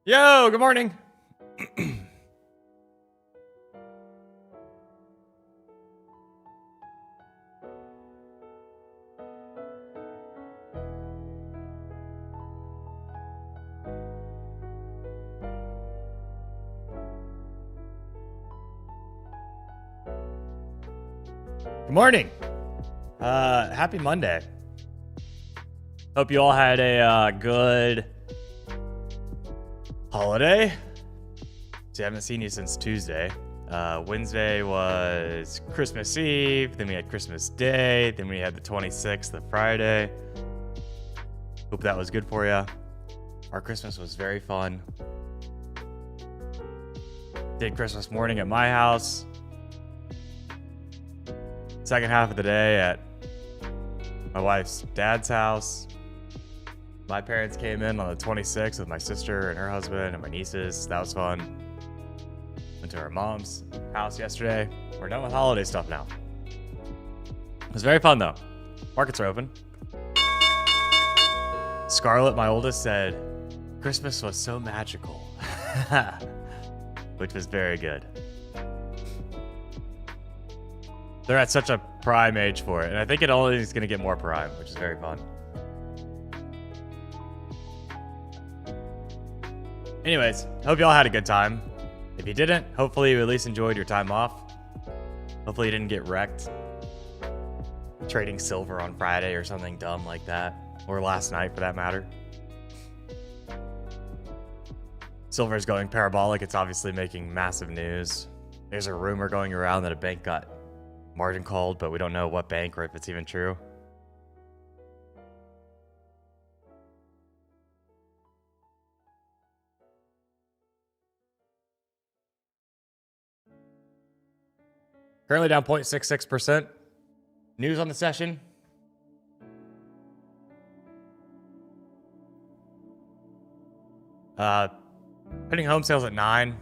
Yo, good morning. Good morning. Happy Monday. Hope you all had a good holiday. See, I haven't seen you since Tuesday. Wednesday was Christmas Eve, then we had Christmas Day, then we had the 26th, the Friday. Hope that was good for you. Our Christmas was very fun. Did Christmas morning at my house. Second half of the day at my wife's dad's house. My parents came in on the 26th with my sister and her husband and my nieces. That was fun. Went to our mom's house yesterday. We're done with holiday stuff now. It was very fun though. Markets are open. Scarlett, my oldest, said Christmas was so magical, which was very good. They're at such a prime age for it, and I think it only is going to get more prime, which is very fun. Anyways, hope y'all had a good time. If you didn't, hopefully you at least enjoyed your time off. Hopefully you didn't get wrecked trading silver on Friday or something dumb like that, or last night for that matter. Silver is going parabolic. It's obviously making massive news. There's a rumor going around that a bank got margin called, but we don't know what bank or if it's even true. Currently down 0.66%. News on the session. Pending home sales at 9.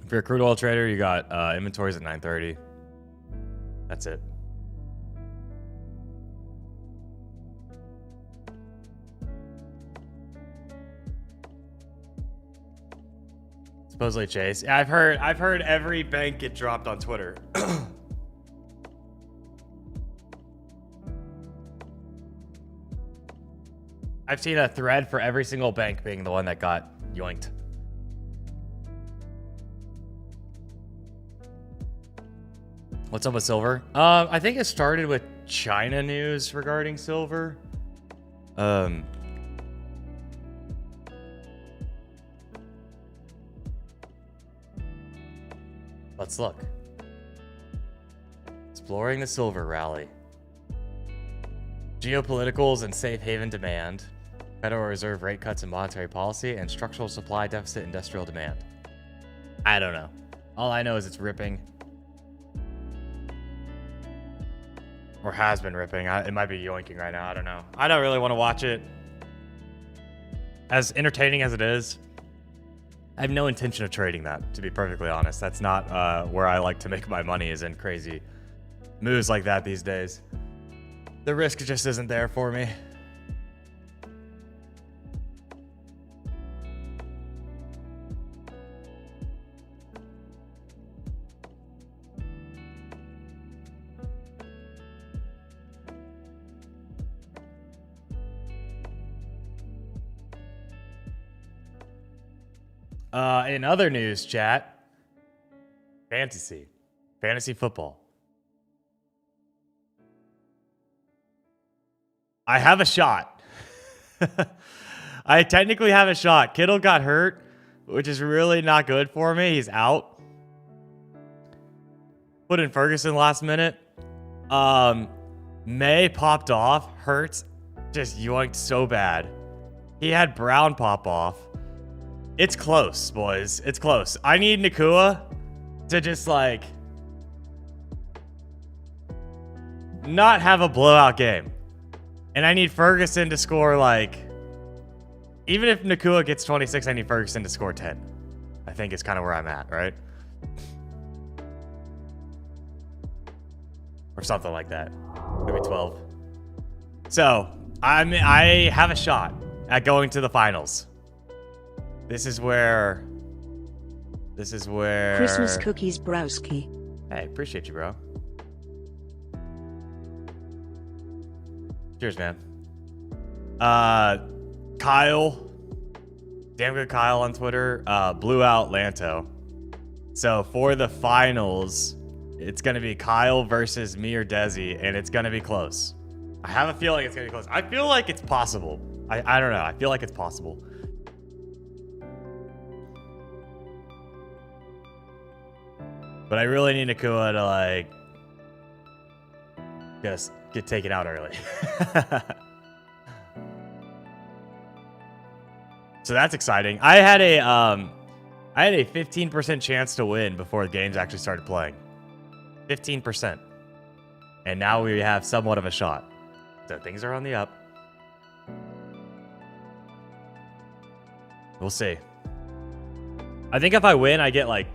If you're a crude oil trader, you got inventories at 9:30. That's it. Supposedly Chase. Yeah, I've heard every bank get dropped on Twitter. I've seen a thread for every single bank being the one that got yoinked. What's up with silver? I think it started with China news regarding silver. Let's look. Exploring the silver rally. Geopoliticals and safe haven demand. Federal Reserve rate cuts and monetary policy, and structural supply deficit industrial demand. I don't know. All I know is it's ripping. Or has been ripping. It might be yoinking right now. I don't know. I don't really want to watch it. As entertaining as it is, I have no intention of trading that, to be perfectly honest. That's not where I like to make my money, is in crazy moves like that these days. The risk just isn't there for me. In other news, chat, fantasy football. I have a shot. I technically have a shot. Kittle got hurt, which is really not good for me. He's out. Put in Ferguson last minute. May popped off. Hurts just yoinked so bad. He had Brown pop off. It's close, boys. It's close. I need Nakua to just, like, not have a blowout game. And I need Ferguson to score, like, even if Nakua gets 26, I need Ferguson to score 10. I think is kind of where I'm at, right? Or something like that. Maybe 12. So, I have a shot at going to the finals. This is where Christmas cookies, browski. Hey, appreciate you, bro. Cheers, man. Kyle, damn good Kyle on Twitter, blew out Lanto. So for the finals, it's gonna be Kyle versus me or Desi, and it's gonna be close. I have a feeling it's gonna be close. I feel like it's possible. I don't know. I feel like it's possible. But I really need Nakua to like just get taken out early. So that's exciting. I had a 15% chance to win before the games actually started playing. 15%. And now we have somewhat of a shot. So things are on the up. We'll see. I think if I win, I get like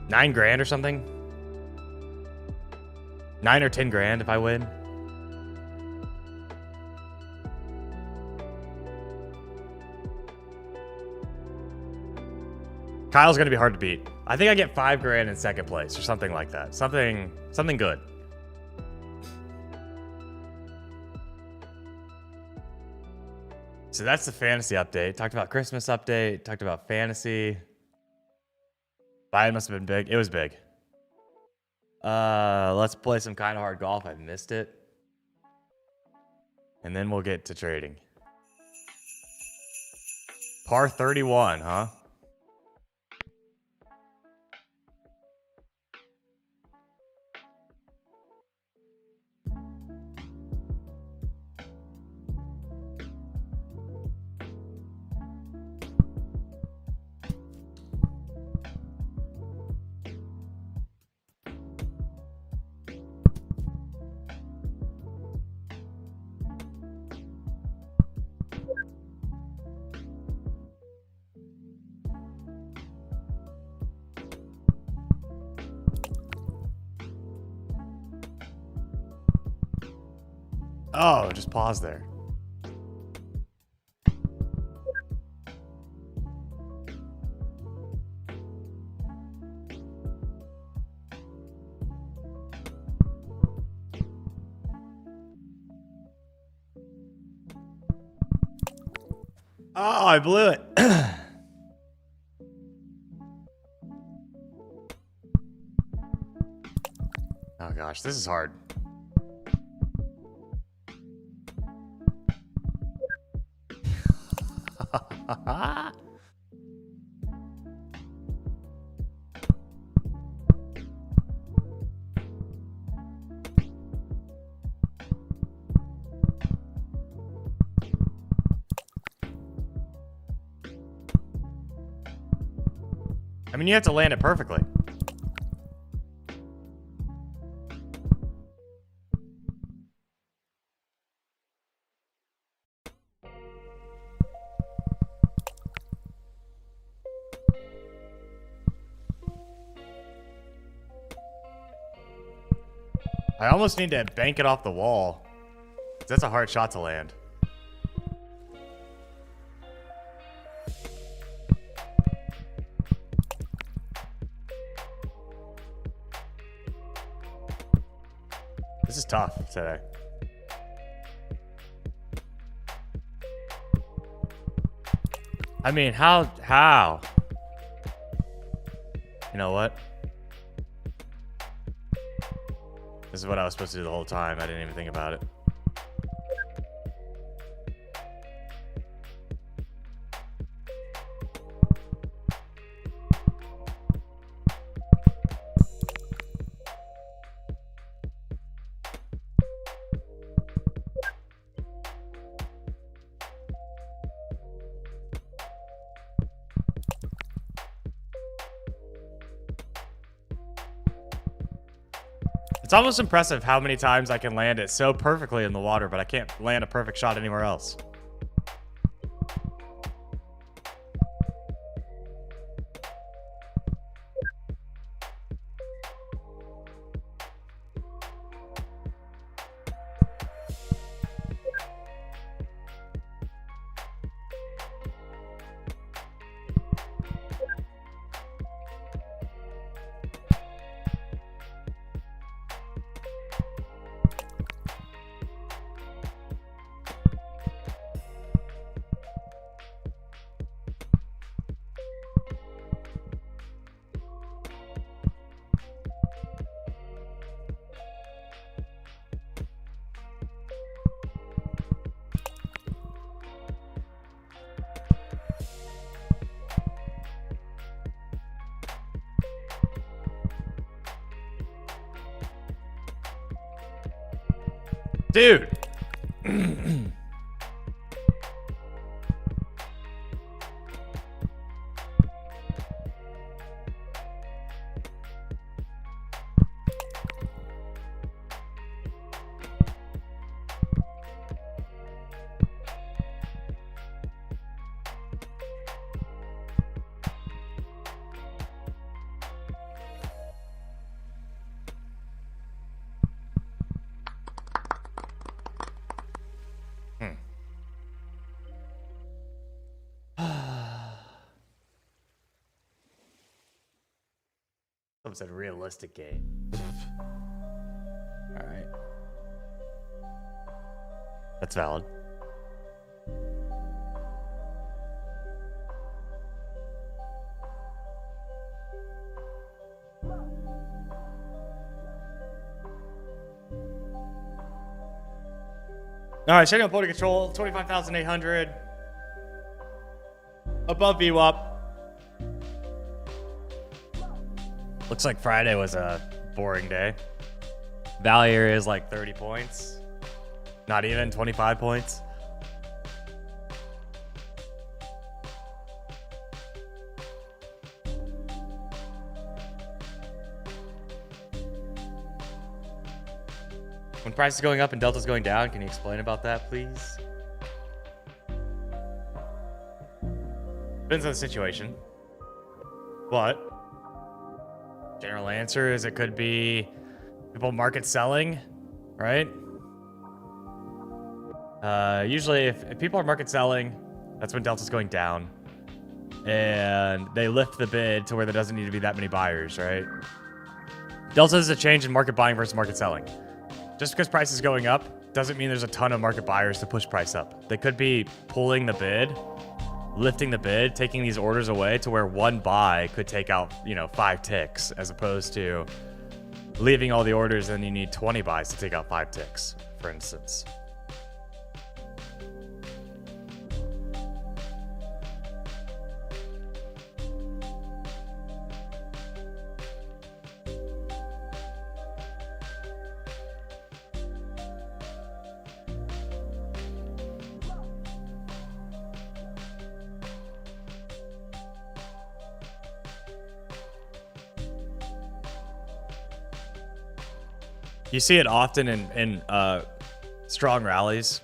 9 grand or something. 9 or 10 grand if I win. Kyle's gonna be hard to beat. I think I get 5 grand in second place or something like that. Something good. So that's the fantasy update. Talked about Christmas update. Talked about fantasy. Buy-in must have been big. It was big. Let's play some kind of hard golf. I missed it. And then we'll get to trading. Par 31, huh? Oh, just pause there. Oh, I blew it. Oh gosh, this is hard. I mean, you have to land it perfectly. I almost need to bank it off the wall. That's a hard shot to land. This is tough today. I mean, how? You know what? This is what I was supposed to do the whole time. I didn't even think about it. It's almost impressive how many times I can land it so perfectly in the water, but I can't land a perfect shot anywhere else. Dude. Someone said realistic game. All right. That's valid. All right, checking out point of control, 25,800. Above VWAP. Looks like Friday was a boring day. Value area is like 30 points. Not even 25 points. When price is going up and Delta's going down, can you explain about that, please? Depends on the situation. But general answer is it could be people market selling, right? Usually if people are market selling, that's when Delta's going down. And they lift the bid to where there doesn't need to be that many buyers, right? Delta is a change in market buying versus market selling. Just because price is going up doesn't mean there's a ton of market buyers to push price up. They could be pulling the bid, lifting the bid, taking these orders away to where one buy could take out, 5 ticks, as opposed to leaving all the orders and you need 20 buys to take out 5 ticks, for instance. You see it often in strong rallies.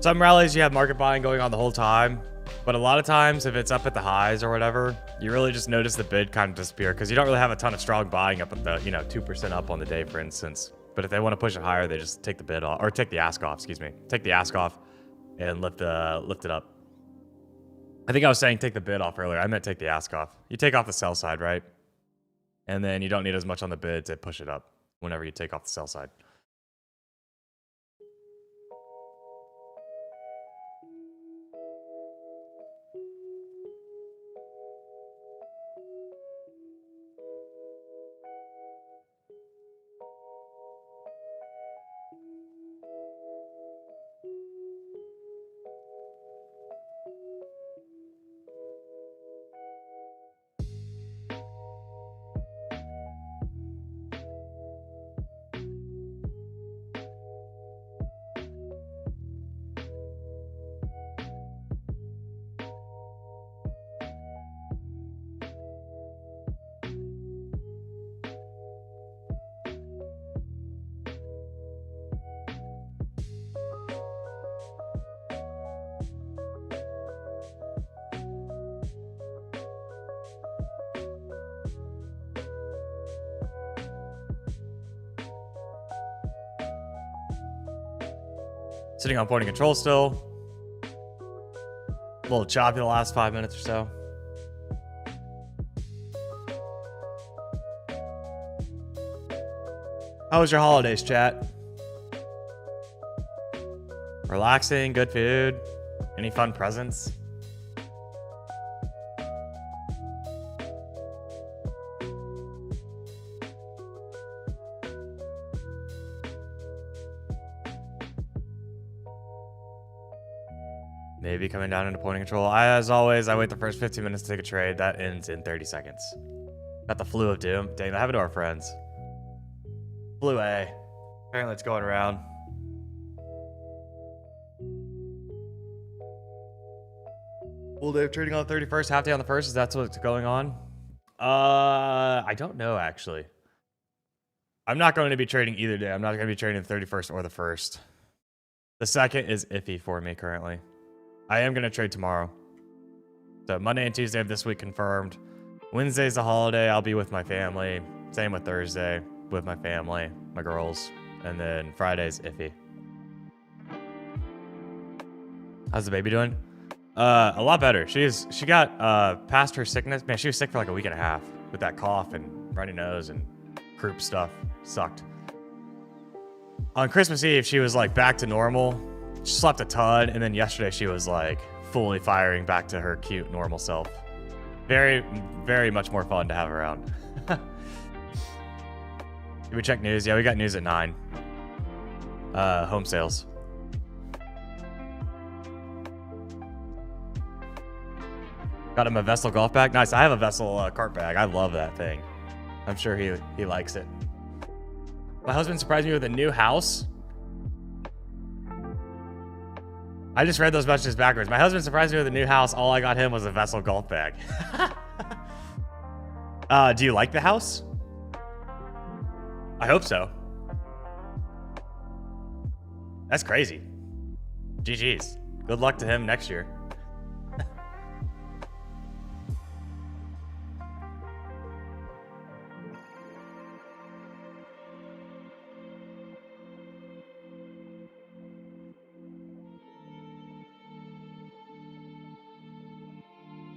Some rallies you have market buying going on the whole time, but a lot of times if it's up at the highs or whatever, you really just notice the bid kind of disappear because you don't really have a ton of strong buying up at the 2% up on the day, for instance. But if they want to push it higher, they just take the bid off, or take the ask off. Excuse me, take the ask off and lift it up. I think I was saying take the bid off earlier. I meant take the ask off. You take off the sell side, right? And then you don't need as much on the bid to push it up whenever you take off the sell side. Sitting on point of control still. A little choppy the last 5 minutes or so. How was your holidays, chat? Relaxing, good food, any fun presents? Maybe coming down into point of control. As always, I wait the first 15 minutes to take a trade. That ends in 30 seconds. Got the flu of doom. Dang, that happened to our friends. Blue A. Apparently it's going around. Full day of trading on the 31st, half day on the 1st. Is that what's going on? I don't know, actually. I'm not going to be trading either day. I'm not going to be trading the 31st or the 1st. The 2nd is iffy for me currently. I am going to trade tomorrow. So Monday and Tuesday of this week confirmed. Wednesday's a holiday. I'll be with my family. Same with Thursday with my family, my girls. And then Friday's iffy. How's the baby doing? A lot better. She got past her sickness. Man, she was sick for like a week and a half with that cough and runny nose and croup stuff. Sucked. On Christmas Eve, she was like back to normal. She slept a ton, and then yesterday she was like fully firing back to her cute normal self. Very, very much more fun to have around. Did we check news? Yeah, we got news at 9. Home sales. Got him a Vessel golf bag. Nice. I have a Vessel cart bag. I love that thing. I'm sure he likes it. My husband surprised me with a new house. I just read those messages backwards. My husband surprised me with a new house. All I got him was a Vessel golf bag. Do you like the house? I hope so. That's crazy. GG's. Good luck to him next year.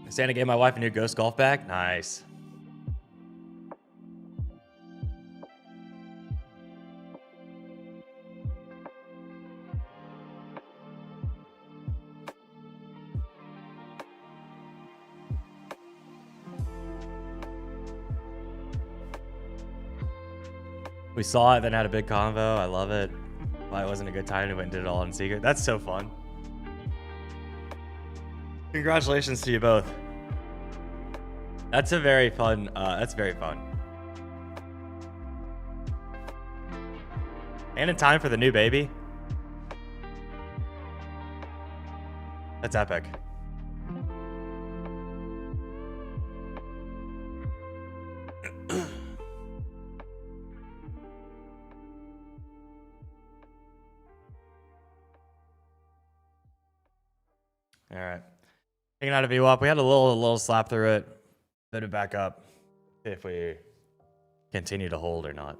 Santa gave my wife a new Ghost golf bag. Nice. We saw it, then had a big convo. I love it. Why it wasn't a good time, we went and did it all in secret. That's so fun. Congratulations to you both. That's a very fun, that's very fun. And in time for the new baby. That's epic. All right. Taking out a VWAP. We had a little slap through it. Put it back up. See if we continue to hold or not.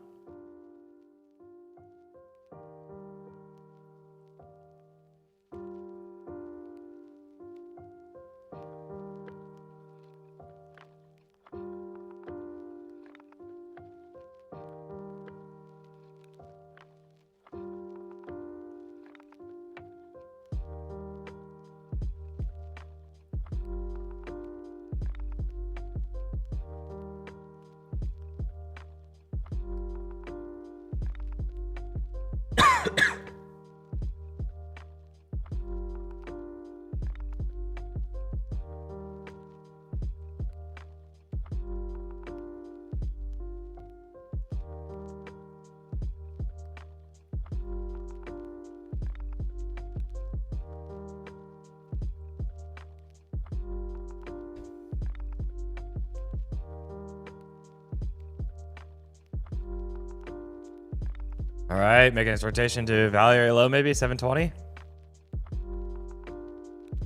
All right, making its rotation to value area low, maybe 720.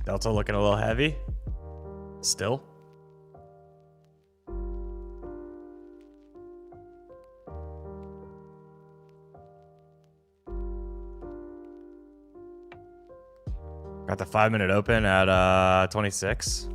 Delta looking a little heavy. Still. Got the 5-minute open at 26.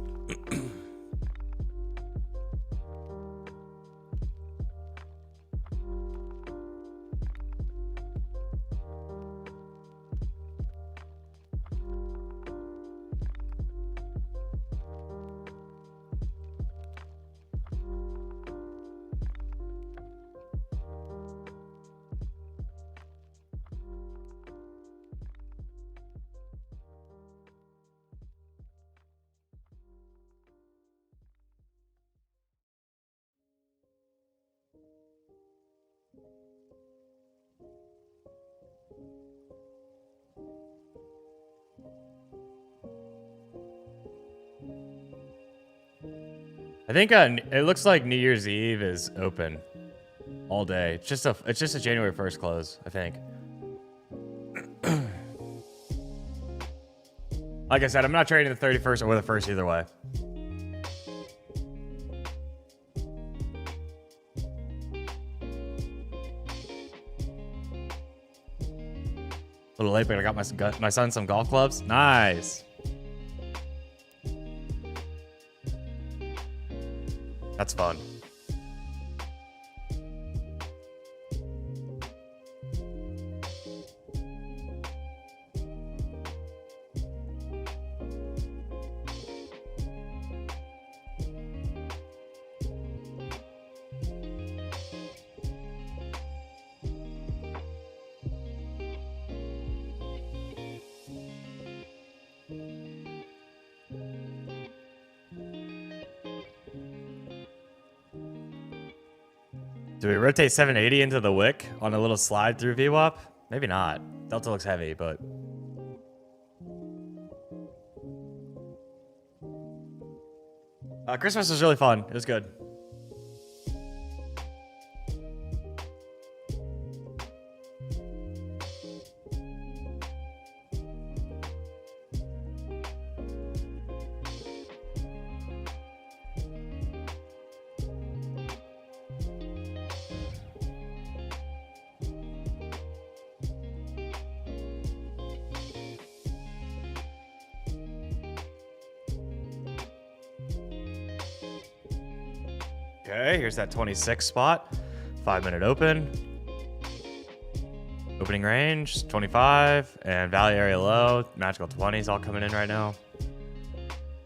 I think it looks like New Year's Eve is open all day. It's just a January 1st close, I think. Like I said, I'm not trading the 31st or the 1st either way. A little late, but I got my son some golf clubs. Nice. That's fun. Do we rotate 780 into the wick on a little slide through VWAP? Maybe not. Delta looks heavy, but... Christmas was really fun. It was good. Okay, here's that 26 spot. 5-minute open. Opening range, 25. And value area low. Magical 20s all coming in right now.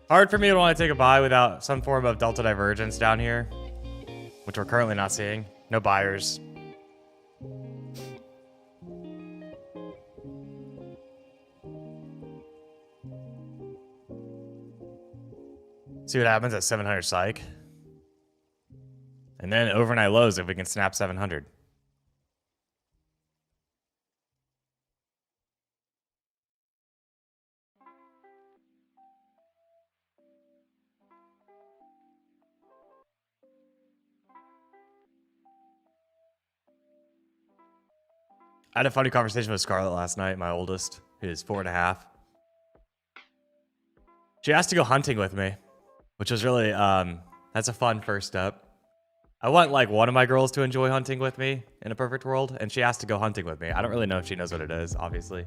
Hard for me to want to take a buy without some form of delta divergence down here, which we're currently not seeing. No buyers. See what happens at 700 psych. And then overnight lows if we can snap 700. I had a funny conversation with Scarlett last night, my oldest, who's 4.5. She asked to go hunting with me, which was really, that's a fun first step. I want like one of my girls to enjoy hunting with me in a perfect world, and she asked to go hunting with me. I don't really know if she knows what it is, obviously.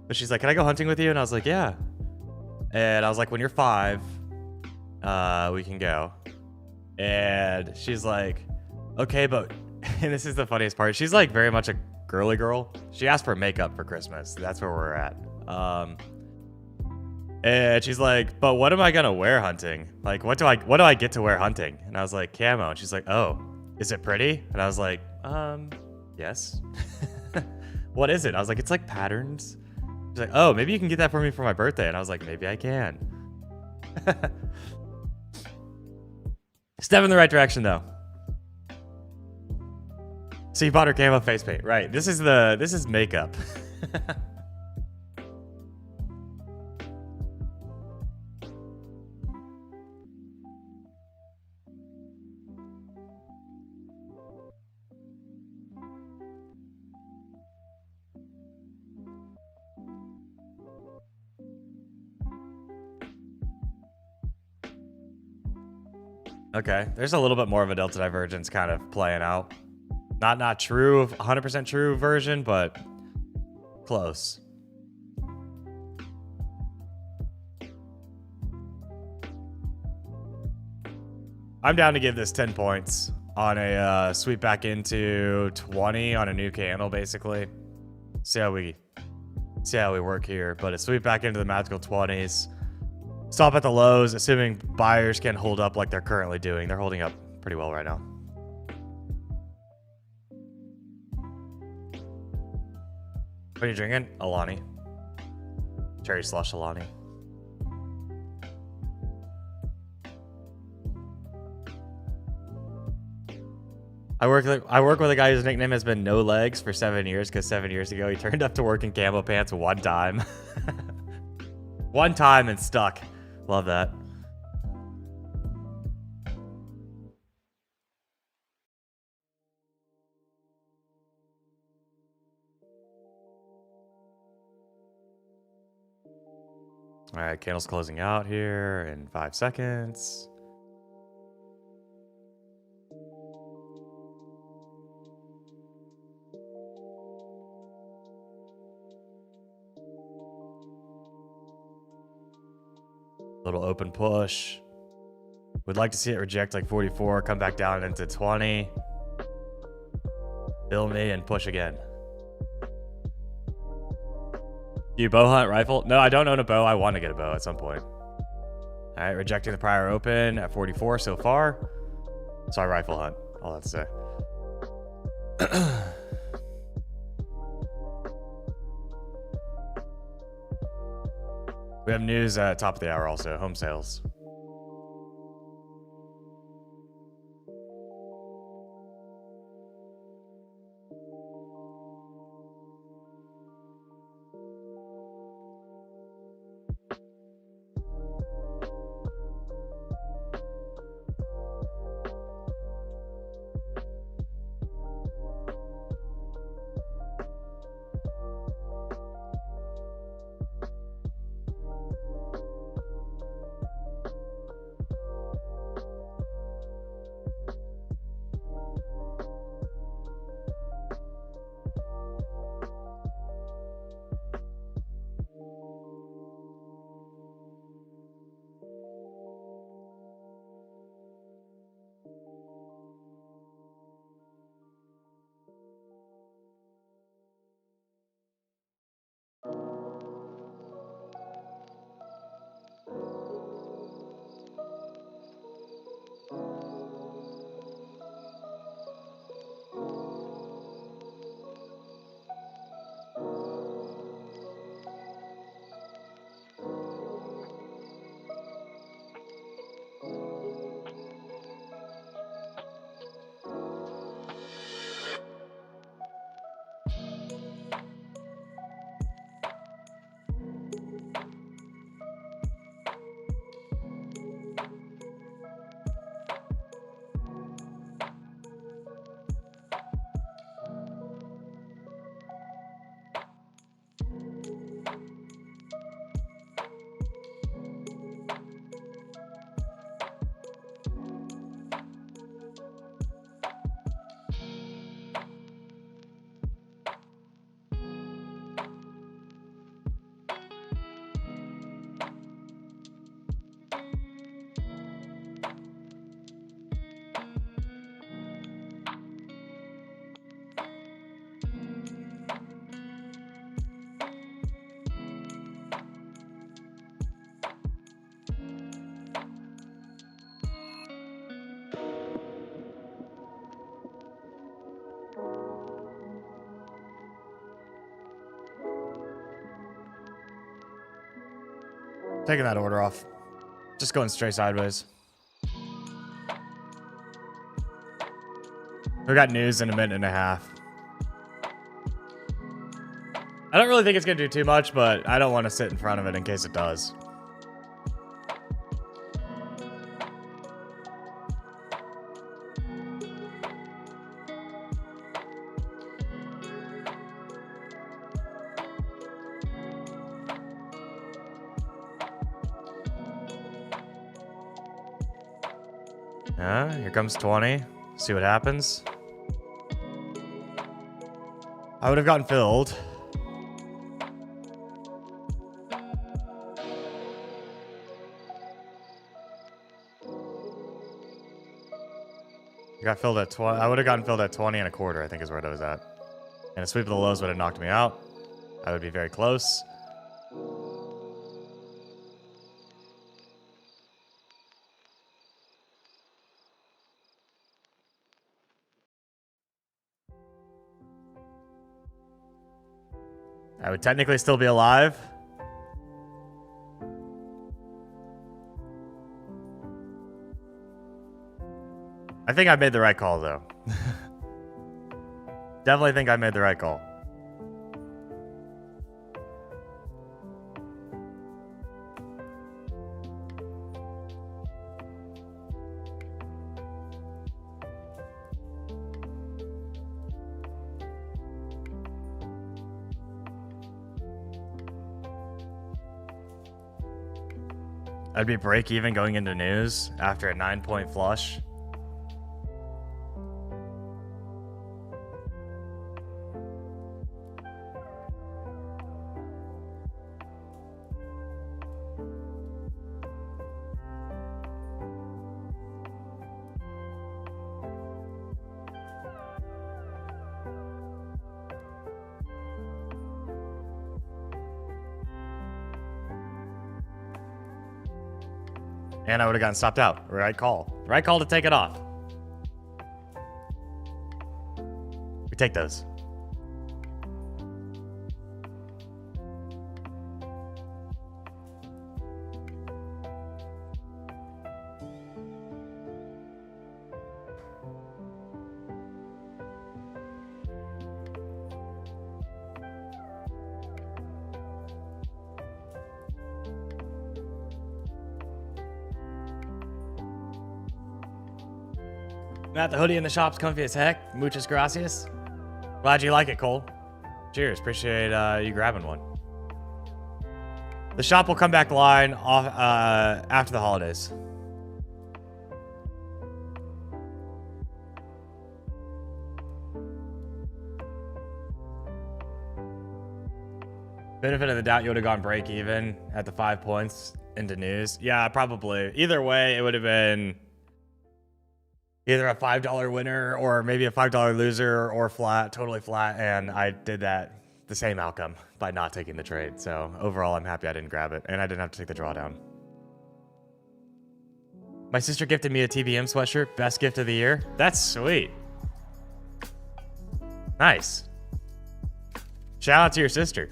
But she's like, can I go hunting with you? And I was like, yeah. And I was like, when you're 5, we can go. And she's like, okay, but, and this is the funniest part. She's like very much a girly girl. She asked for makeup for Christmas. That's where we're at. And she's like, but what am I gonna wear hunting? Like, what do I get to wear hunting? And I was like, camo. And she's like, oh, is it pretty? And I was like, yes. What is it? I was like, it's like patterns. She's like, oh, maybe you can get that for me for my birthday. And I was like, maybe I can. Step in the right direction though. So you bought her camo face paint, right? This is makeup. Okay, there's a little bit more of a delta divergence kind of playing out. Not true, 100% true version, but close. I'm down to give this 10 points on a sweep back into 20 on a new candle, basically. See how we work here, but a sweep back into the magical 20s. Stop at the lows, assuming buyers can hold up like they're currently doing. They're holding up pretty well right now. What are you drinking? Alani. Cherry slush Alani. I work with a guy whose nickname has been No Legs for 7 years because 7 years ago he turned up to work in camo pants one time. One time and stuck. Love that. All right, candle's closing out here in 5 seconds. Little open push. Would like to see it reject like 44, come back down into 20. Fill me and push again. Do you bow hunt rifle? No, I don't own a bow. I want to get a bow at some point. All right, rejecting the prior open at 44 so far. So I rifle hunt, all that to say. We have news at top of the hour also, home sales. Taking that order off. Just going straight sideways. We got news in a minute and a half. I don't really think it's going to do too much, but I don't want to sit in front of it in case it does. Yeah, here comes 20. See what happens. I would have gotten filled. Got filled at 20. I would have gotten filled at 20 and a quarter, I think is where I was at. And a sweep of the lows would have knocked me out. I would be very close. I would technically still be alive. I think I made the right call, though. Definitely think I made the right call. I'd be break even going into news after a 9-point flush. And I would have gotten stopped out. Right call. Right call to take it off. We take those. Matt, the hoodie in the shop's comfy as heck. Muchas gracias. Glad you like it, Cole. Cheers. Appreciate you grabbing one. The shop will come back line off after the holidays. Benefit of the doubt, you would have gone break even at the 5 points into news. Yeah, probably. Either way, it would have been either a $5 winner or maybe a $5 loser or flat, totally flat. And I did that the same outcome by not taking the trade. So overall, I'm happy I didn't grab it and I didn't have to take the drawdown. My sister gifted me a TBM sweatshirt. Best gift of the year. That's sweet. Nice. Shout out to your sister.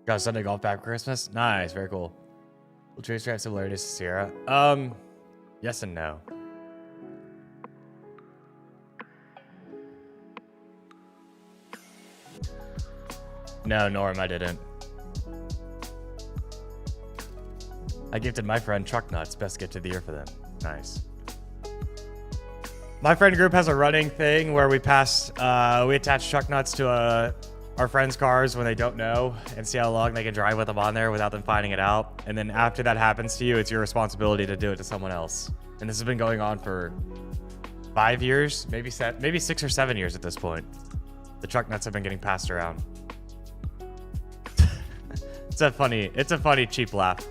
Got a Sunday golf bag for Christmas? Nice, very cool. Will Tracer have similarities to Sierra? Yes and no. No, Norm, I didn't. I gifted my friend truck nuts. Best gift of the year for them. Nice. My friend group has a running thing where we attach truck nuts to our friends' cars when they don't know and see how long they can drive with them on there without them finding it out. And then after that happens to you, it's your responsibility to do it to someone else. And this has been going on for 5 years, maybe 6 or 7 years at this point. The truck nuts have been getting passed around. It's a funny cheap laugh.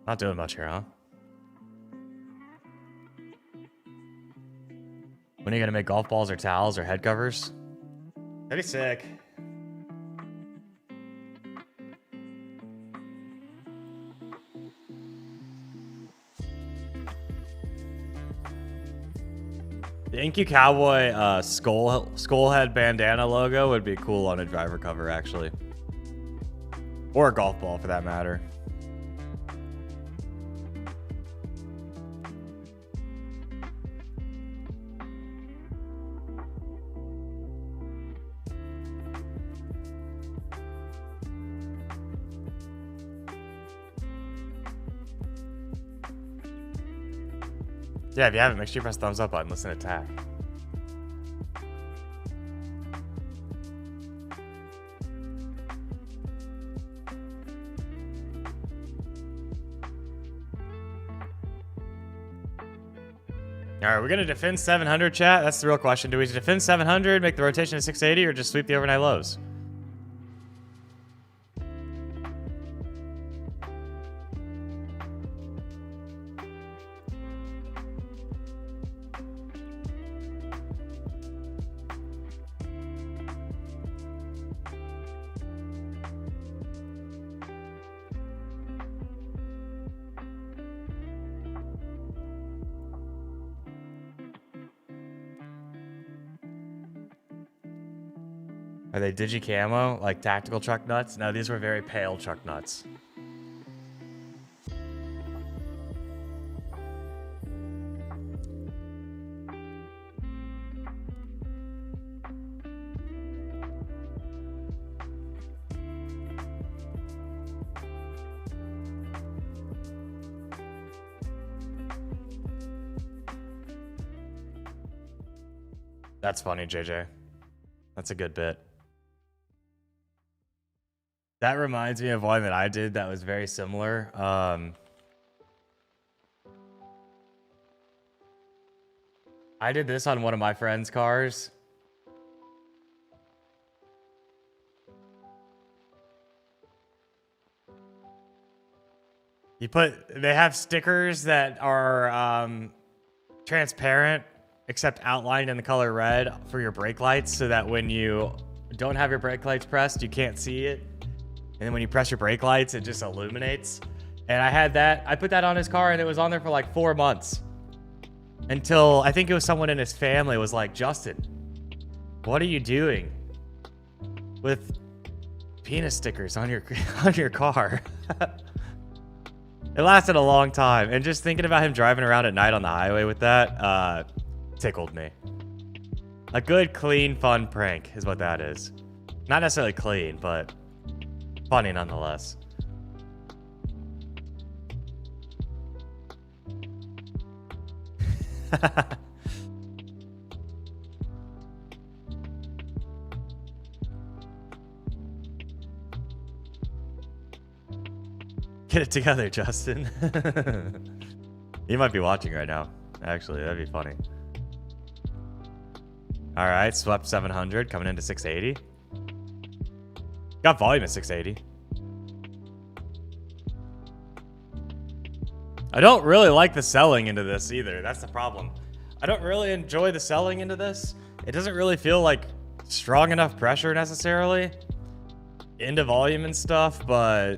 Not doing much here, huh? When are you gonna make golf balls or towels or head covers? That'd be sick. The Inky Cowboy skull head bandana logo would be cool on a driver cover, actually. Or a golf ball, for that matter. Yeah, if you haven't, make sure you press the thumbs up button, listen to attack. All right, we're going to defend 700, chat. That's the real question. Do we defend 700, make the rotation to 680, or just sweep the overnight lows? Are they digi camo, like tactical truck nuts? No, these were very pale truck nuts. That's funny, JJ. That's a good bit. That reminds me of one that I did that was very similar. I did this on one of my friend's cars. They have stickers that are transparent, except outlined in the color red for your brake lights, so that when you don't have your brake lights pressed, you can't see it. And then when you press your brake lights, it just illuminates. And I had that. I put that on his car, and it was on there for like 4 months. Until I think it was someone in his family was like, Justin, what are you doing with penis stickers on your car? It lasted a long time. And just thinking about him driving around at night on the highway with that tickled me. A good, clean, fun prank is what that is. Not necessarily clean, but funny nonetheless. Get it together, Justin. You might be watching right now. Actually, that'd be funny. All right, swept 700, coming into 680. Got volume at 680. I don't really like the selling into this either. That's the problem. I don't really enjoy the selling into this. It doesn't really feel like strong enough pressure necessarily into volume and stuff, but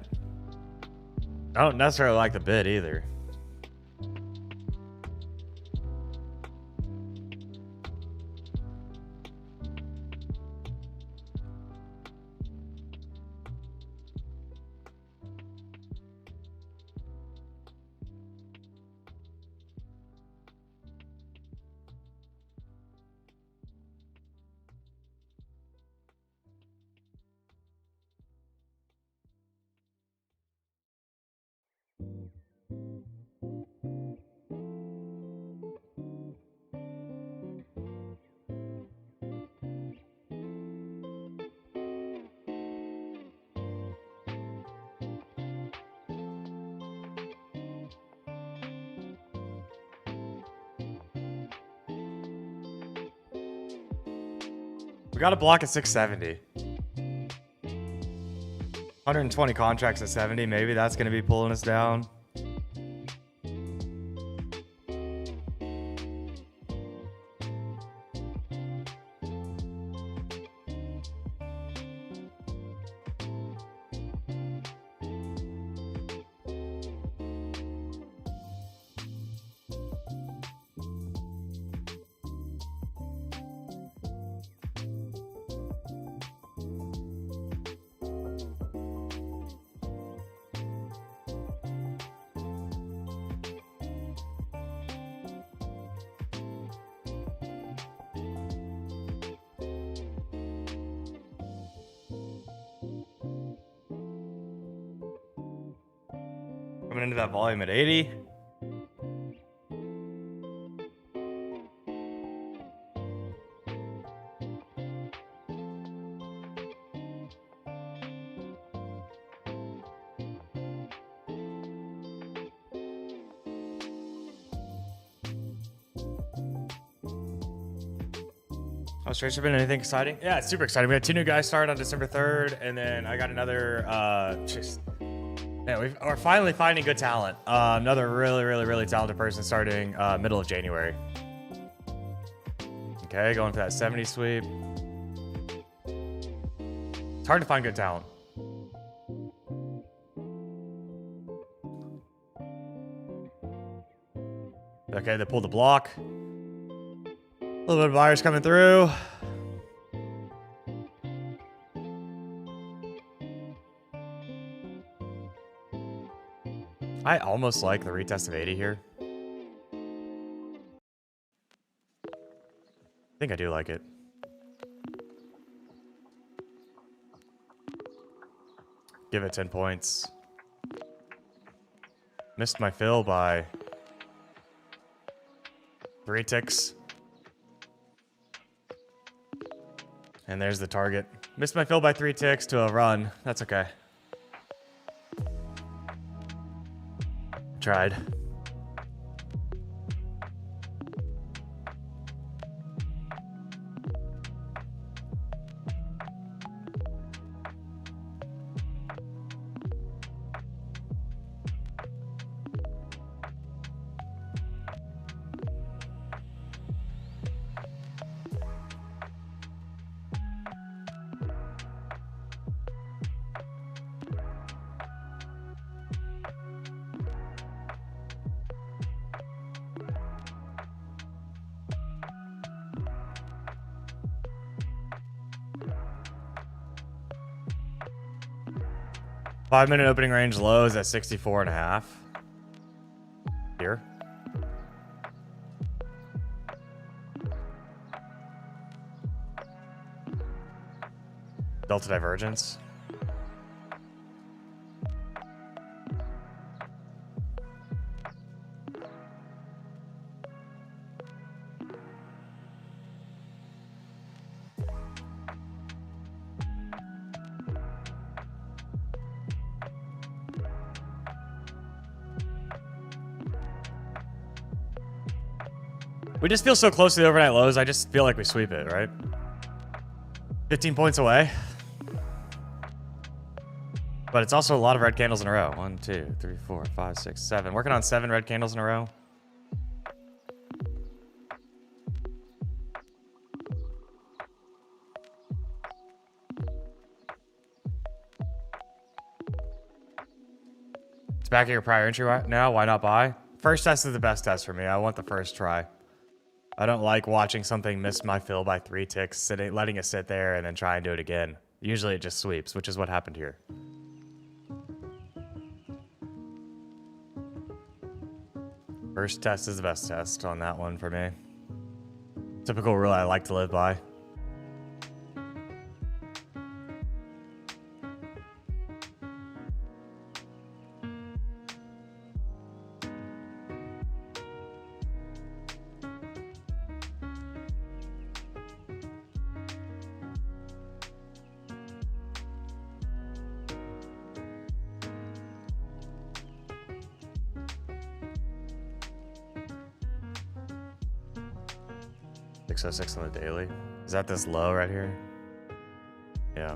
I don't necessarily like the bid either. We got a block at 670. 120 contracts at 70. Maybe that's going to be pulling us down. Coming into that volume at 80. How's trade been? Anything exciting? Yeah, it's super exciting. We had 2 new guys start on December 3rd, and then I got another. We're finally finding good talent. Another really talented person starting middle of January. Okay, going for that 70 sweep. It's hard to find good talent. Okay, they pulled the block. A little bit of buyers coming through. I almost like the retest of 80 here. I think I do like it. Give it 10 points. Missed my fill by 3 ticks. And there's the target. Missed my fill by 3 ticks to a run. That's okay. Tried. Five-minute opening range low is at 64.5. Here. Delta divergence. We just feel so close to the overnight lows. I just feel like we sweep it, right? 15 points away. But it's also a lot of red candles in a row. 1, 2, 3, 4, 5, 6, 7. Working on 7 red candles in a row. It's back at your prior entry now. Why not buy? First test is the best test for me. I want the first try. I don't like watching something miss my fill by 3 ticks, letting it sit there and then try and do it again. Usually it just sweeps, which is what happened here. First test is the best test on that one for me. Typical rule I like to live by. $606 on the daily. Is that this low right here? Yeah.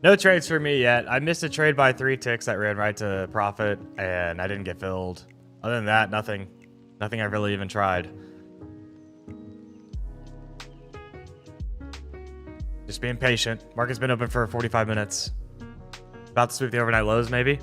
No trades for me yet. I missed a trade by 3 ticks that ran right to profit, and I didn't get filled. Other than that, nothing. Nothing I really even tried. Just being patient. Market's been open for 45 minutes. About to sweep the overnight lows, maybe.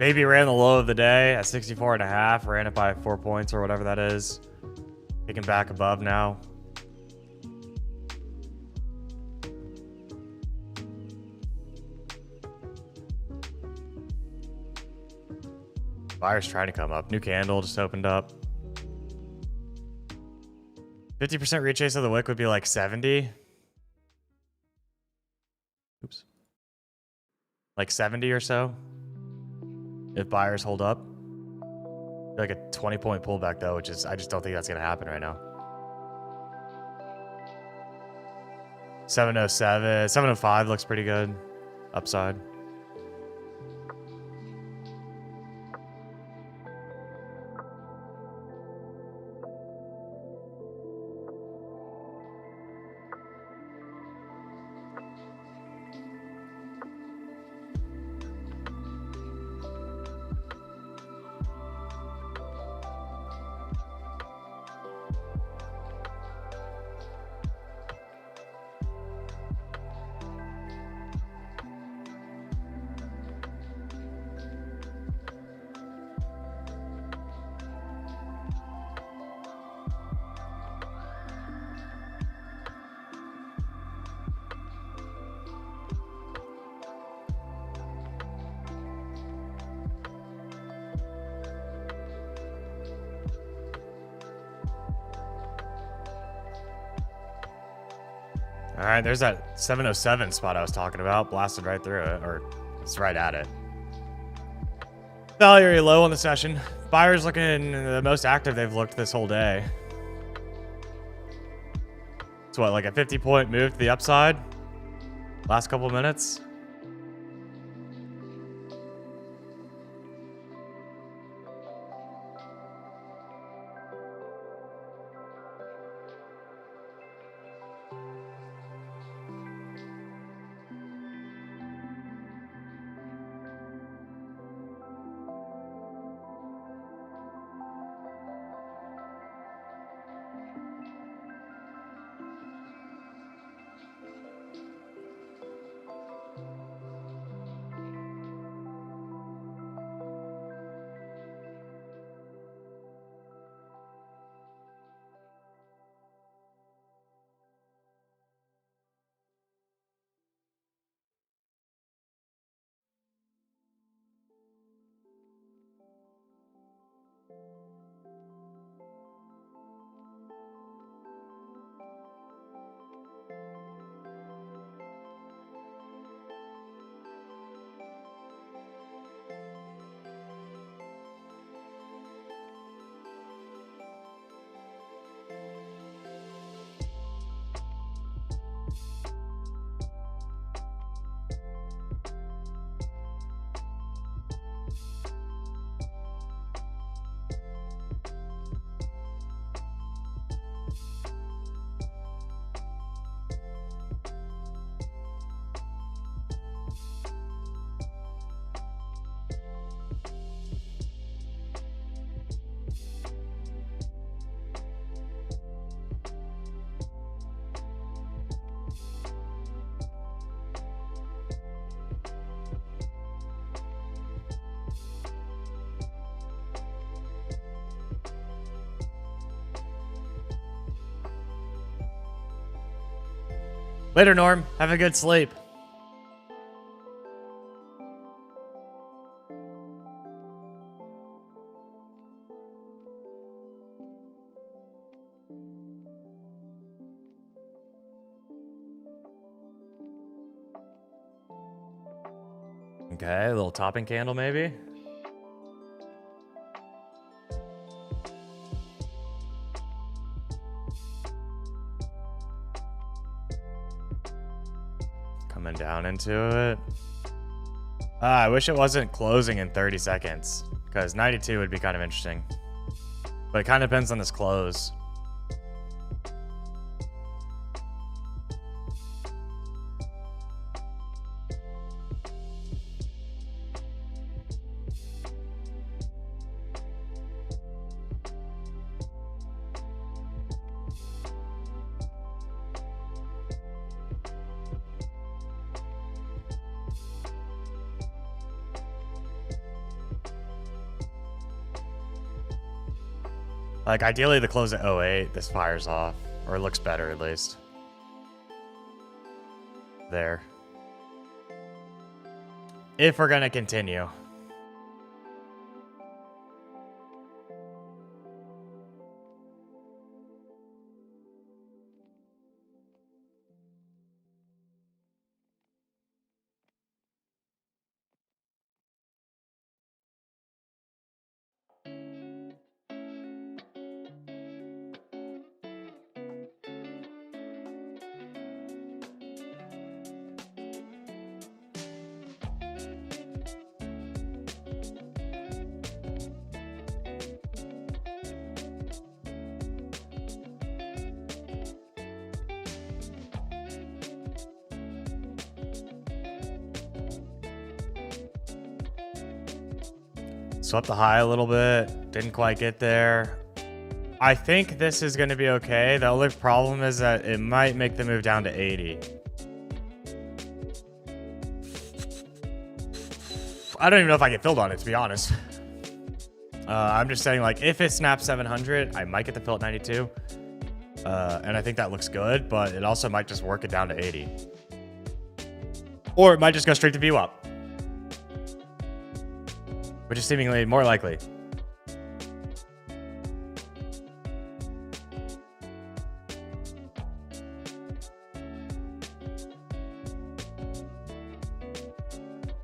Maybe ran the low of the day at 64.5, ran it by 4 points or whatever that is. Kicking back above now. Buyer's trying to come up. New candle just opened up. 50% retrace of the wick would be like 70. Oops. Like 70 or so. If buyers hold up. Like a 20-point pullback though, which is, I just don't think that's going to happen right now. 707, 705 looks pretty good. Upside. All right, there's that 707 spot I was talking about. Blasted right through it, or it's right at it. Value area low on the session. Buyers looking the most active they've looked this whole day. It's what, like a 50-point move to the upside? Last couple minutes? Later, Norm. Have a good sleep. Okay, a little topping candle maybe. Coming down into it. I wish it wasn't closing in 30 seconds, because 92 would be kind of interesting. But it kind of depends on this close. Like, ideally, the close at 08, this fires off. Or it looks better, at least. There. If we're gonna continue. Swept the high a little bit. Didn't quite get there. I think this is going to be okay. The only problem is that it might make the move down to 80. I don't even know if I get filled on it, to be honest. I'm just saying, like, if it snaps 700, I might get the fill at 92. And I think that looks good, but it also might just work it down to 80. Or it might just go straight to VWAP, which is seemingly more likely.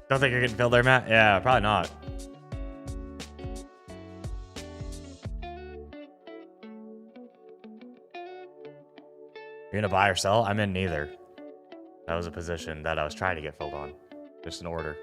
Don't think you're getting filled there, Matt? Yeah, probably not. You're gonna buy or sell? I'm in neither. That was a position that I was trying to get filled on. Just an order.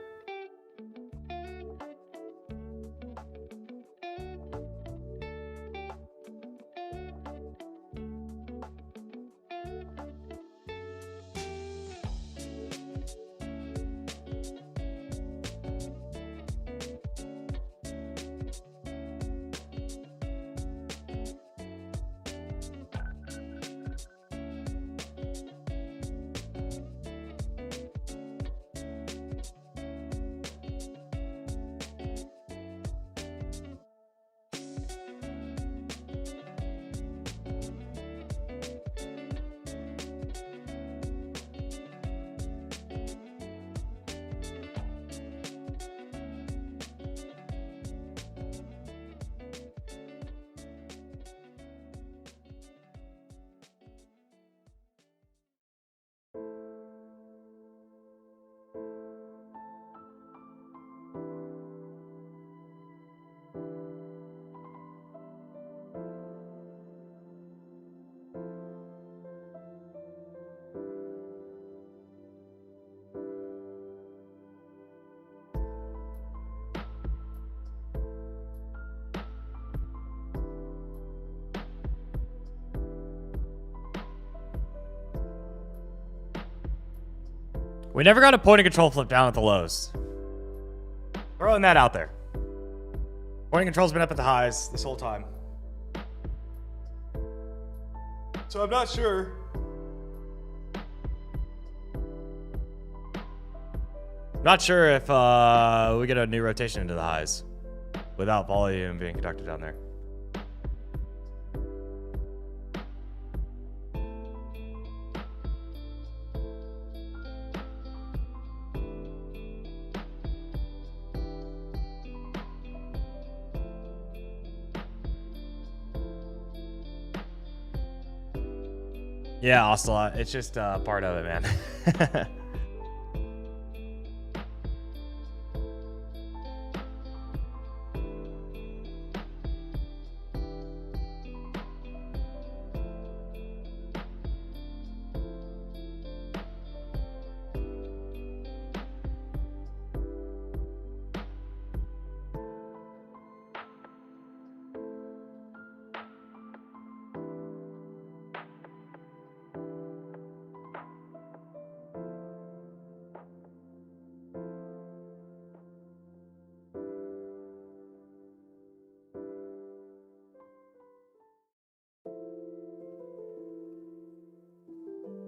We never got a point of control flip down at the lows. Throwing that out there. Point of control's been up at the highs this whole time. So I'm not sure. Not sure if we get a new rotation into the highs without volume being conducted down there. Yeah, Ocelot. It's just part of it, man.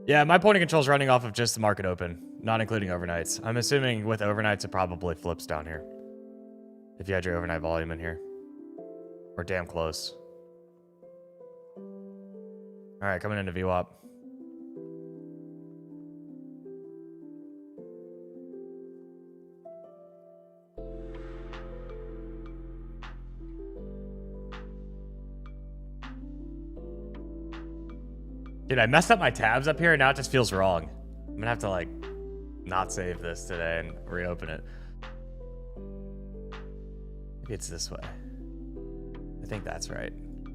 Yeah, my point of control is running off of just the market open, not including overnights. I'm assuming with overnights, it probably flips down here. If you had your overnight volume in here. Or damn close. All right, coming into VWAP. Dude, I messed up my tabs up here and now it just feels wrong. I'm gonna have to like not save this today and reopen it. Maybe it's this way. I think that's right.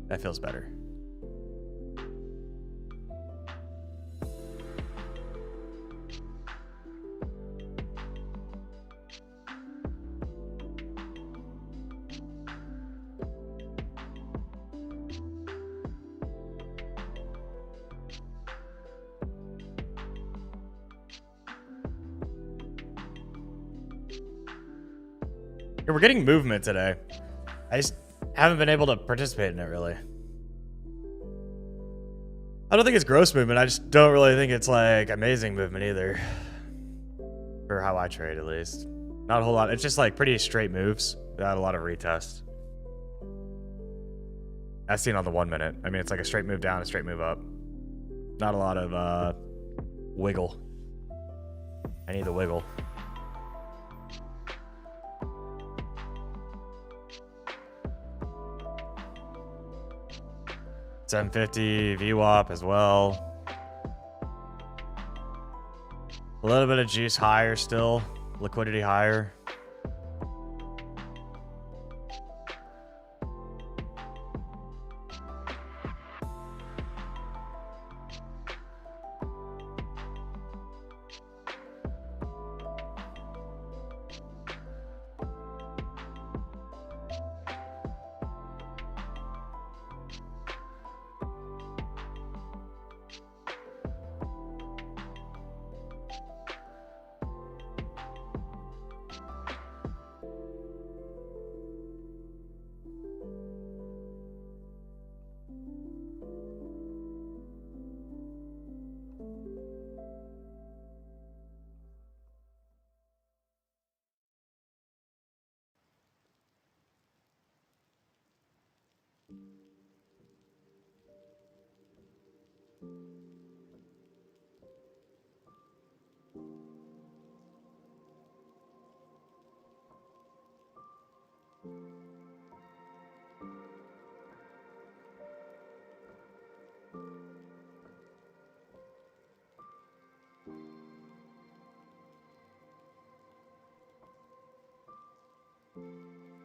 That feels better. We're getting movement today. I just haven't been able to participate in it, really. I don't think it's gross movement. I just don't really think it's, like, amazing movement either. For how I trade, at least. Not a whole lot. It's just, like, pretty straight moves without a lot of retest. As seen on the 1 minute. I mean, it's like a straight move down, a straight move up. Not a lot of, wiggle. I need the wiggle. $750 VWAP as well. A little bit of juice higher still. Liquidity higher.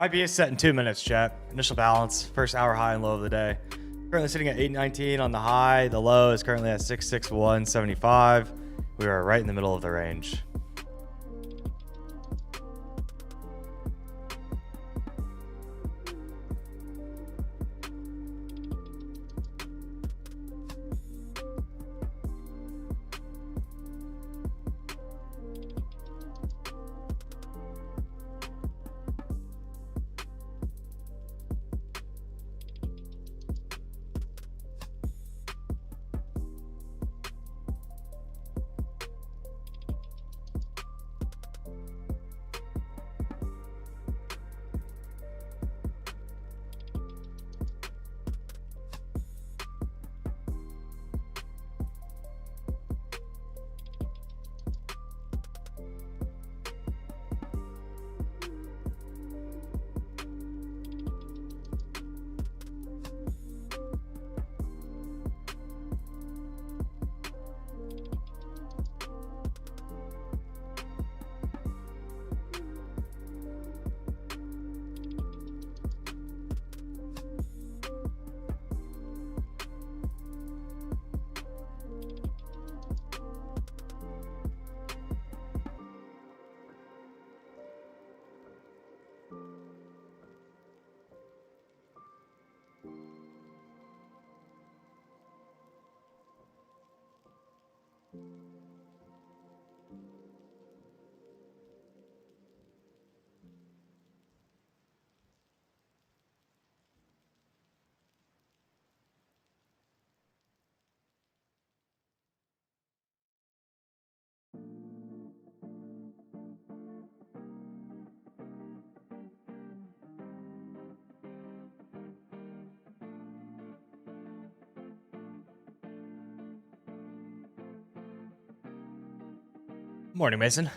IP is set in 2 minutes, chat. Initial balance, first hour high and low of the day. Currently sitting at 819 on the high. The low is currently at 661.75. We are right in the middle of the range. Morning, Mason.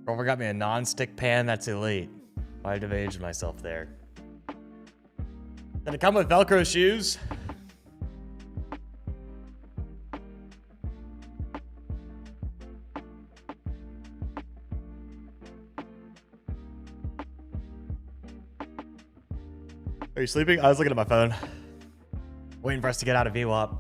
Rover got me a non-stick pan that's elite. Might have aged myself there. Did it come with Velcro shoes? Are you sleeping? I was looking at my phone. Waiting for us to get out of VWAP.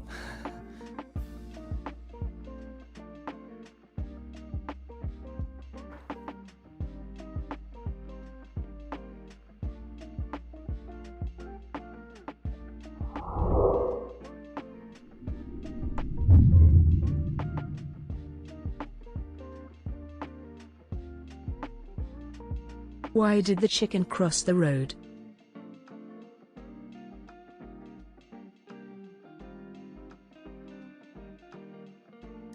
Why did the chicken cross the road?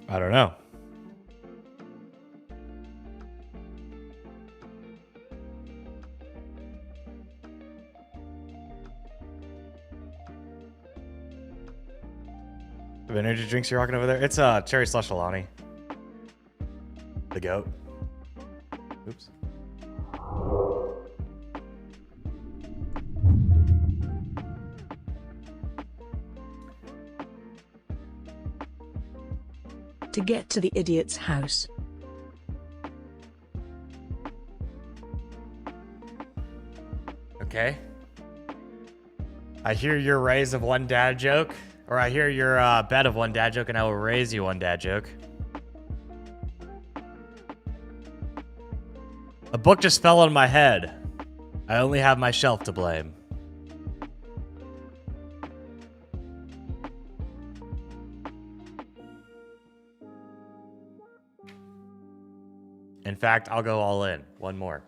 I don't know. The energy drinks you're rocking over there? It's cherry slush Alani. The goat. Oops. To get to the idiot's house. Okay. I hear your raise of one dad joke, or I hear your bet of one dad joke, and I will raise you one dad joke. A book just fell on my head. I only have myself to blame. In fact, I'll go all in. One more.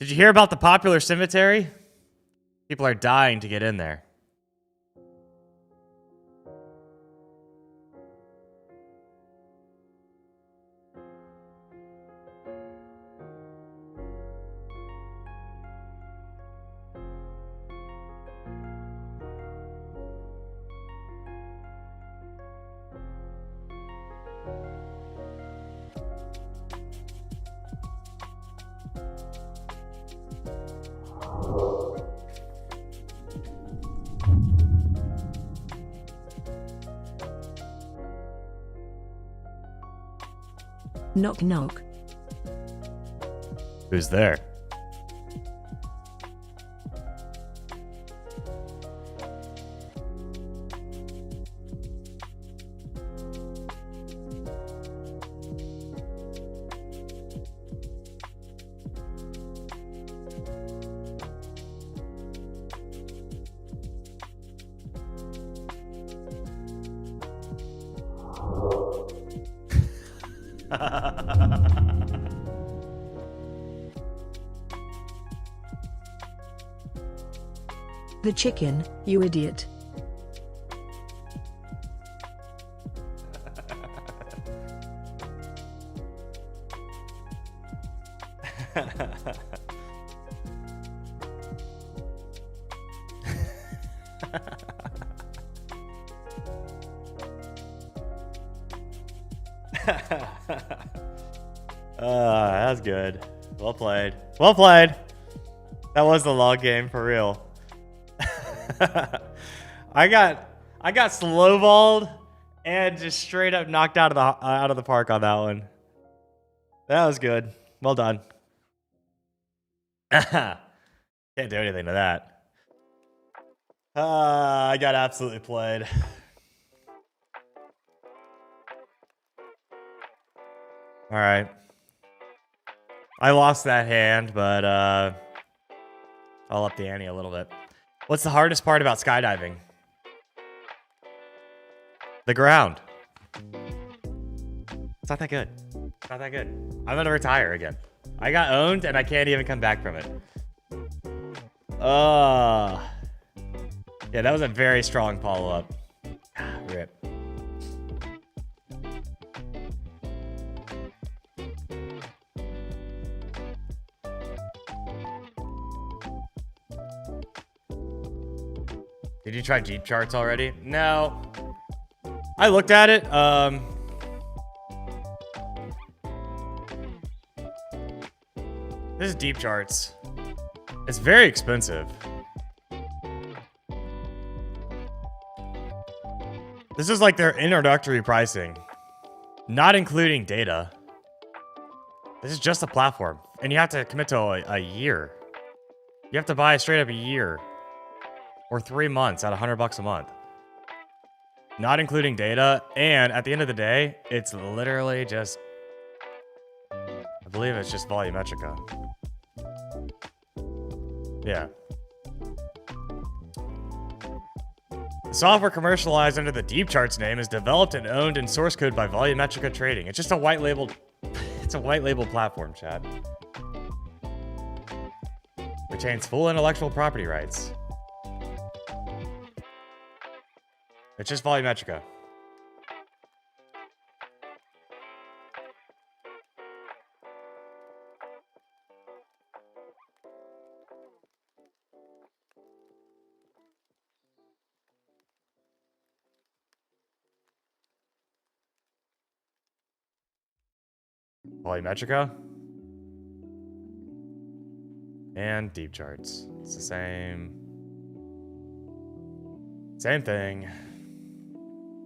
Did you hear about the popular cemetery? People are dying to get in there. Knock knock. Who's there? The chicken, you idiot. That's good. Well played. Well played. That was the log game for real. I got slow balled and just straight up knocked out of the park on that one. That was good. Well done. Can't do anything to that. I got absolutely played. All right. I lost that hand, but I'll up the ante a little bit. What's the hardest part about skydiving? The ground. It's not that good. It's not that good. I'm gonna retire again. I got owned and I can't even come back from it. Yeah, that was a very strong follow-up. Rip. Did you try Jeep charts already? No. I looked at it. This is deep charts. It's very expensive. This is like their introductory pricing, not including data. This is just a platform, and you have to commit to a year. You have to buy straight up a year. Or 3 months at $100 a month. Not including data, and at the end of the day, it's literally just... I believe it's just volumetrica. Yeah. The software commercialized under the Deep Charts name is developed and owned in source code by Volumetrica Trading. It's just a white labeled... It's a white label platform, Chad. retains full intellectual property rights. It's just volumetrica. Volumetrica. And deep charts. It's the same thing.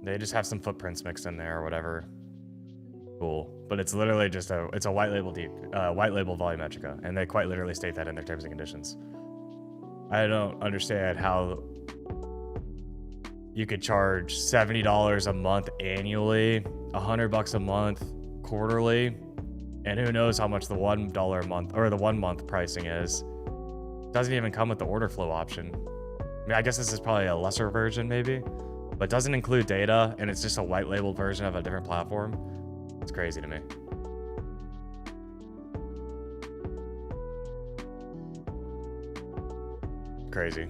They just have some footprints mixed in there or whatever. Cool. But it's literally just it's a white label volumetrica, and they quite literally state that in their terms and conditions. I don't understand how you could charge $70 a month annually, $100 a month quarterly, and who knows how much the $1 a month or the 1 month pricing is. Doesn't even come with the order flow option. I mean, I guess this is probably a lesser version maybe, but doesn't include data, and it's just a white labeled version of a different platform. It's crazy to me. Crazy.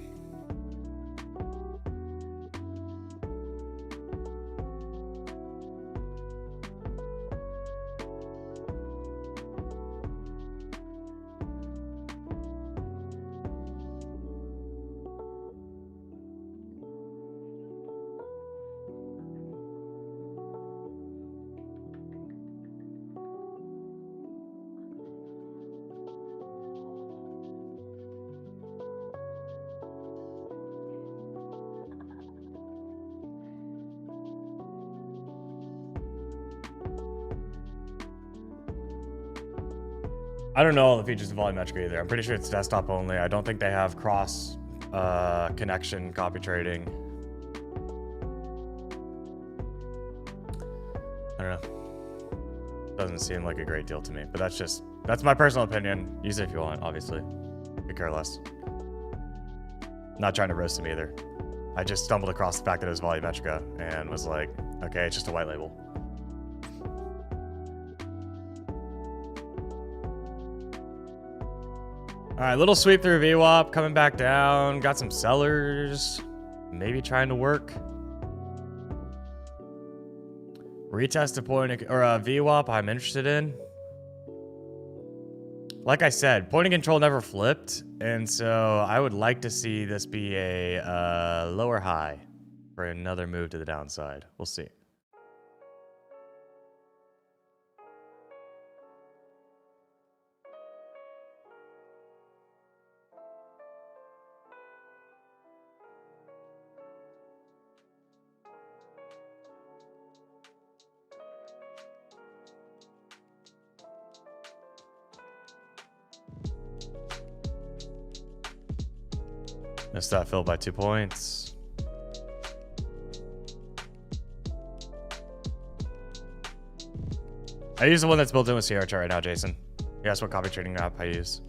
I don't know all the features of volumetric either. I'm pretty sure it's desktop only. I don't think they have cross connection copy trading. I don't know. Doesn't seem like a great deal to me, but that's my personal opinion. Use it if you want, obviously. Could care less. Not trying to roast them either. I just stumbled across the fact that it was volumetrica and was like, okay, it's just a white label. All right, little sweep through VWAP, coming back down. Got some sellers, maybe trying to work. Retest a point or a VWAP I'm interested in. Like I said, point of control never flipped, and so I would like to see this be a lower high for another move to the downside. We'll see. Missed that fill by 2 points. I use the one that's built in with CR chart right now, Jason. You asked what copy trading app I use.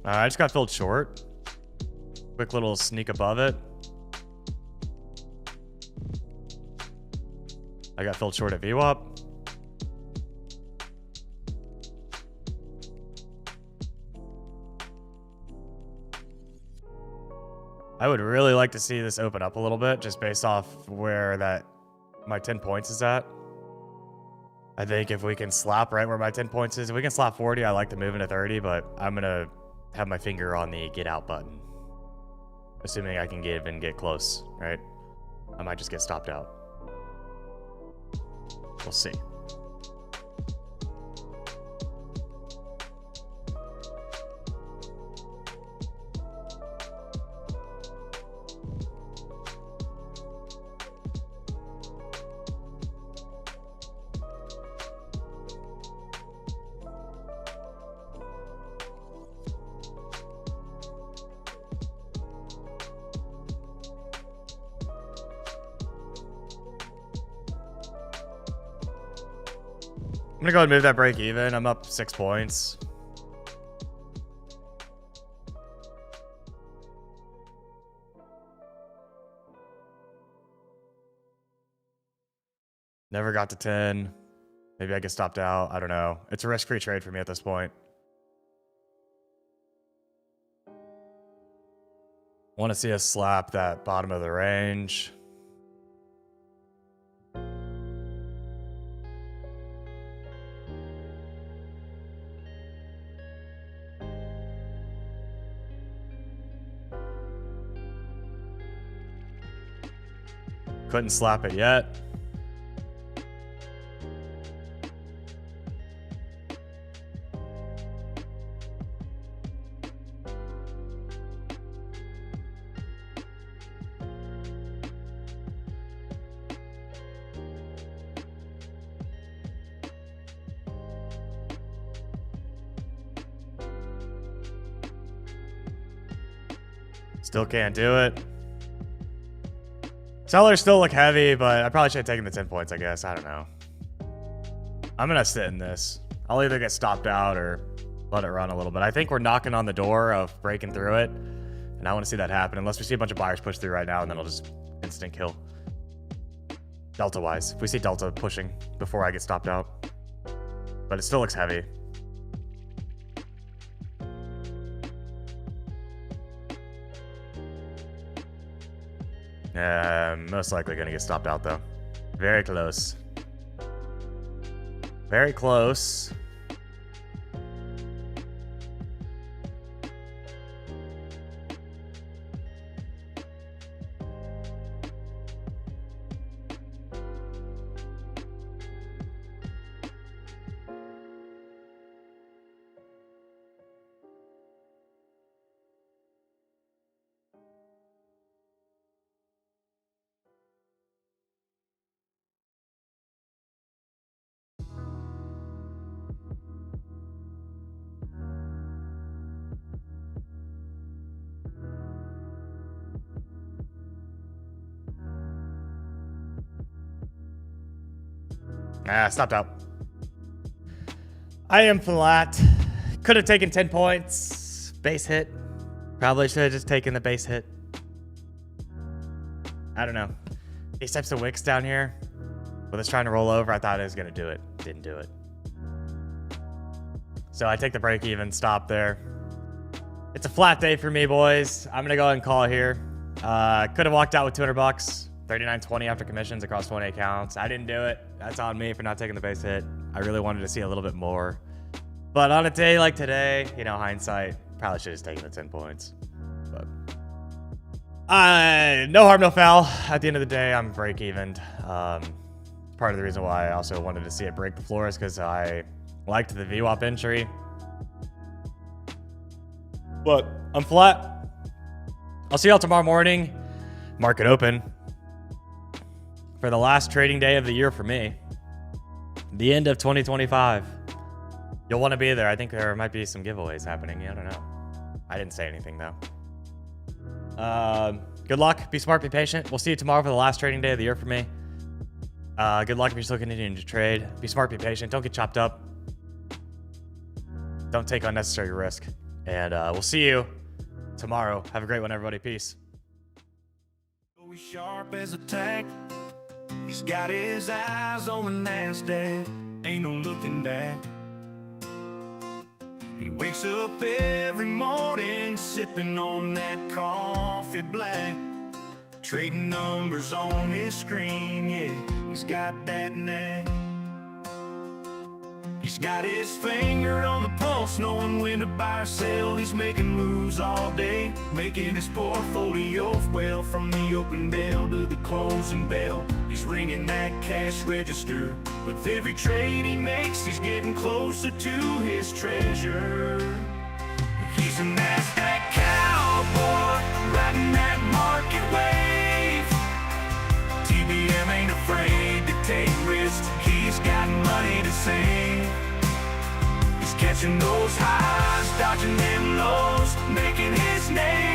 I just got filled short. Quick little sneak above it. I got filled short at VWAP. I would really like to see this open up a little bit, just based off where my 10 points is at. I think if we can slap right where my 10 points is, if we can slap 40, I like to move into 30, but I'm going to have my finger on the get out button. Assuming I can get close, right? I might just get stopped out. We'll see. I'm gonna go ahead and move that break even. I'm up 6 points. Never got to 10. Maybe I get stopped out. I don't know. It's a risk-free trade for me at this point. Want to see us slap that bottom of the range. Couldn't slap it yet. Still can't do it. Sellers still look heavy, but I probably should have taken the 10 points, I guess. I don't know. I'm going to sit in this. I'll either get stopped out or let it run a little bit. I think we're knocking on the door of breaking through it, and I want to see that happen, unless we see a bunch of buyers push through right now, and then I'll just instant kill. Delta-wise. If we see Delta pushing before I get stopped out. But it still looks heavy. Most likely going to get stopped out, though. Very close. Very close. Stopped out. I am flat. Could have taken 10 points. Base hit. Probably should have just taken the base hit. I don't know. These types of wicks down here, with us trying to roll over, I thought it was going to do it. Didn't do it. So I take the break even, stop there. It's a flat day for me, boys. I'm going to go ahead and call it here. Could have walked out with 200 bucks. 39.20 after commissions across 20 accounts. I didn't do it. That's on me for not taking the base hit. I really wanted to see a little bit more. But on a day like today, you know, hindsight, probably should have taken the 10 points. But no harm, no foul. At the end of the day, I'm break evened. Part of the reason why I also wanted to see it break the floor is because I liked the VWAP entry. But I'm flat. I'll see y'all tomorrow morning. Market open. For the last trading day of the year for me. The end of 2025. You'll want to be there. I think there might be some giveaways happening. I don't know. I didn't say anything, though. Good luck. Be smart, be patient. We'll see you tomorrow for the last trading day of the year for me. Good luck if you're still continuing to trade. Be smart, be patient. Don't get chopped up. Don't take unnecessary risk. And we'll see you tomorrow. Have a great one, everybody. Peace. He's sharp as a tack. He's got his eyes on the Nasdaq. Ain't no looking back. He wakes up every morning sipping on that coffee black. Trading numbers on his screen, yeah, he's got that knack. He's got his finger on the pulse, knowing when to buy or sell. He's making moves all day, making his portfolio well. From the open bell to the closing bell, he's ringing that cash register. With every trade he makes, he's getting closer to his treasure. He's a Nasdaq cowboy, riding that market wave. TBM ain't afraid to take risks. He's got money to save. He's catching those highs, dodging them lows, making his name.